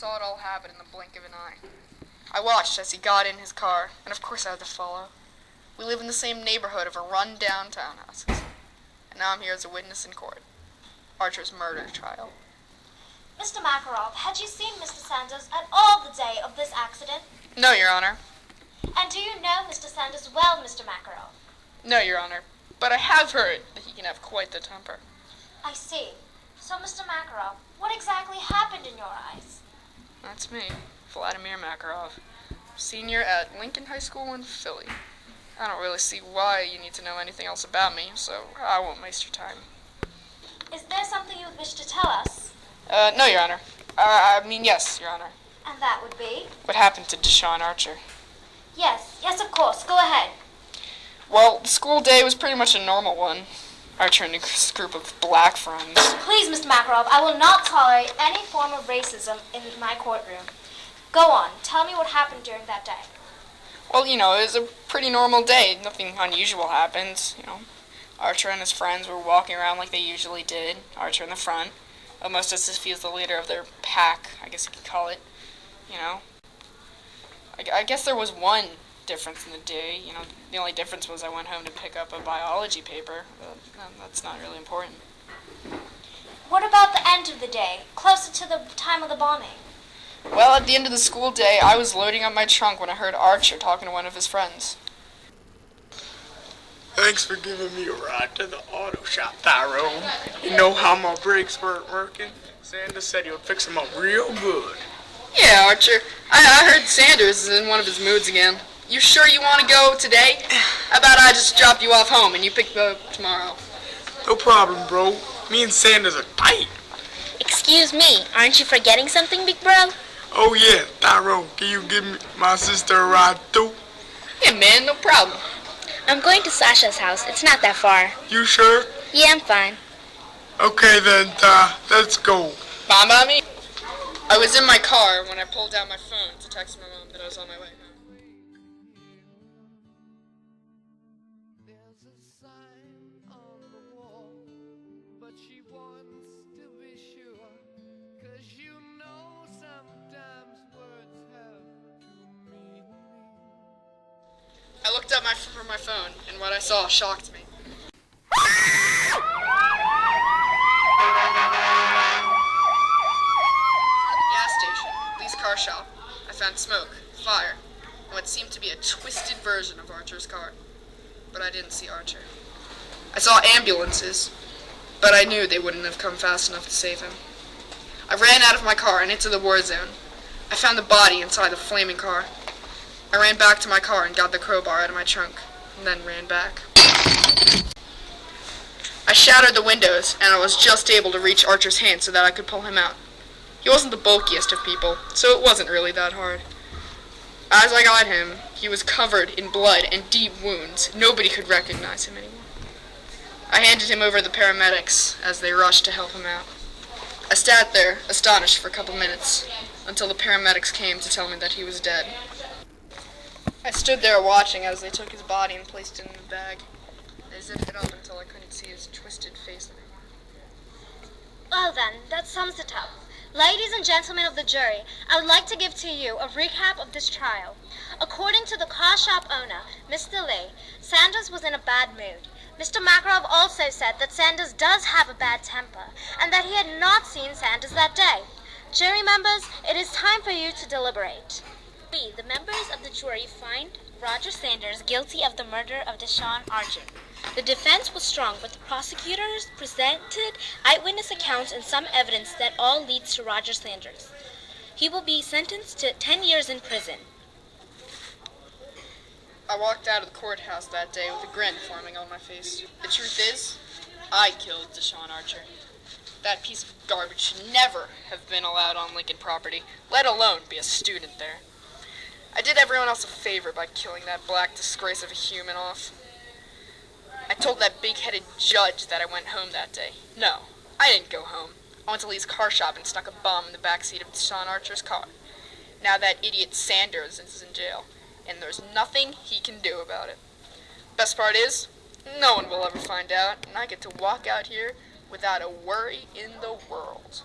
saw it all happen in the blink of an eye. I watched as he got in his car, and of course I had to follow. We live in the same neighborhood of a run-down townhouses. And now I'm here as a witness in court. Archer's murder trial. Mr. Makarov, had you seen Mr. Sanders at all the day of this accident? No, Your Honor. And do you know Mr. Sanders well, Mr. Makarov? No, Your Honor. But I have heard that he can have quite the temper. I see. So, Mr. Makarov, what exactly happened in your eyes? That's me, Vladimir Makarov, senior at Lincoln High School in Philly. I don't really see why you need to know anything else about me, so I won't waste your time. Is there something you would wish to tell us? No, Your Honor. Yes, Your Honor. And that would be? What happened to Deshaun Archer? Yes, of course. Go ahead. Well, the school day was pretty much a normal one. Archer and a group of black friends. Please, Mr. Makarov, I will not tolerate any form of racism in my courtroom. Go on. Tell me what happened during that day. Well, it was a pretty normal day. Nothing unusual happened, Archer and his friends were walking around like they usually did. Archer in the front, almost as if he was the leader of their pack, I guess you could call it. I guess there was one difference in the day. The only difference was I went home to pick up a biology paper. But that's not really important. What about the end of the day, closer to the time of the bombing? Well, at the end of the school day, I was loading up my trunk when I heard Archer talking to one of his friends. Thanks for giving me a ride to the auto shop, Tyrone. You know how my brakes weren't working? Sanders said he would fix them up real good. Yeah, Archer. I heard Sanders is in one of his moods again. You sure you want to go today? How about I just drop you off home and you pick me up tomorrow? No problem, bro. Me and Sanders are tight. Excuse me, aren't you forgetting something, big bro? Oh yeah, Tyrone, can you give me my sister a ride too? Yeah, man, no problem. I'm going to Sasha's house. It's not that far. You sure? Yeah, I'm fine. Okay then, Ty, let's go. Mommy? I was in my car when I pulled out my phone to text my mom that I was on my way home. There's a sign on the wall, but she wants to be sure, 'cause sometimes words have to mean. I looked up from my phone, and what I saw shocked me. Car shop, I found smoke, fire, and what seemed to be a twisted version of Archer's car. But I didn't see Archer. I saw ambulances, but I knew they wouldn't have come fast enough to save him. I ran out of my car and into the war zone. I found the body inside the flaming car. I ran back to my car and got the crowbar out of my trunk, and then ran back. I shattered the windows, and I was just able to reach Archer's hand so that I could pull him out. He wasn't the bulkiest of people, so it wasn't really that hard. As I got him, he was covered in blood and deep wounds. Nobody could recognize him anymore. I handed him over to the paramedics as they rushed to help him out. I sat there, astonished for a couple minutes, until the paramedics came to tell me that he was dead. I stood there watching as they took his body and placed it in a bag. They zipped it up until I couldn't see his twisted face anymore. Well then, that sums it up. Ladies and gentlemen of the jury, I would like to give to you a recap of this trial. According to the car shop owner, Mr. Lee, Sanders was in a bad mood. Mr. Makarov also said that Sanders does have a bad temper, and that he had not seen Sanders that day. Jury members, it is time for you to deliberate. We, the members of the jury, find Roger Sanders guilty of the murder of Deshaun Archer. The defense was strong, but the prosecutors presented eyewitness accounts and some evidence that all leads to Roger Sanders. He will be sentenced to 10 years in prison. I walked out of the courthouse that day with a grin forming on my face. The truth is, I killed Deshaun Archer. That piece of garbage should never have been allowed on Lincoln property, let alone be a student there. I did everyone else a favor by killing that black disgrace of a human off. I told that big-headed judge that I went home that day. No, I didn't go home. I went to Lee's car shop and snuck a bomb in the backseat of Deshaun Archer's car. Now that idiot Sanders is in jail, and there's nothing he can do about it. Best part is, no one will ever find out, and I get to walk out here without a worry in the world.